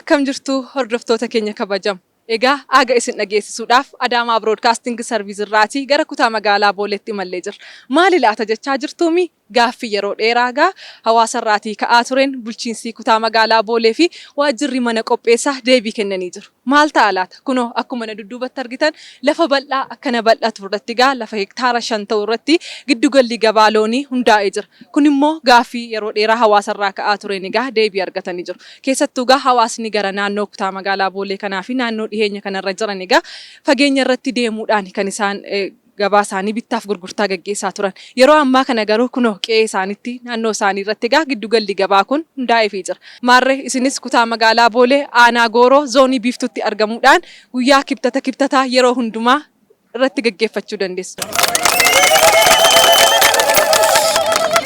Akkam jirtu hordoftoota keenya kabajam. Egaa aga isin dhageessisuudhaaf Adaamaa Broadcasting Service irraatii gara kutaa magaalaa Booleetti imallee jirra. Maali laata jechaa jirtuumi? Gaaffii yeroo dheeraa hawaasa irraatii ka'aa tureen bulchiinsi kutaa magaalaa Boolee fi waajjirri mana qopheessaa deebii kennanii jiru. Maal ta'a laata? Kunoo akkuma na dudduubatti argitan lafa bal'aa akkana bal'atu irratti lafa hektaara 5 ta'u irratti giddugalli gabaa loonii hundaa'ee jira. Kun immoo gaaffii yeroo dheeraa hawaasa irraa ka'aa tureen deebii argatanii jiru. Keessattuu hawaasni gara naannoo kutaa magaalaa Boolee kanaa fi naannoo dhiheenya kanarra jiran fageenya irratti deemuudhaan kan isaan gabaa isaanii bittaaf gurgurtaa gaggeessaa turan. Yeroo ammaa kana garuu kunoo qe'ee isaaniitti naannoo isaanii irratti giddugalli gabaa kun hundaa'eefii jira. Maarree isinis kutaa magaalaa Boolee aanaa Gooroo zoonii Biiftuutti argamuudhaan guyyaa kibxataa yeroo hundumaa irratti gaggeeffachuu dandeessu.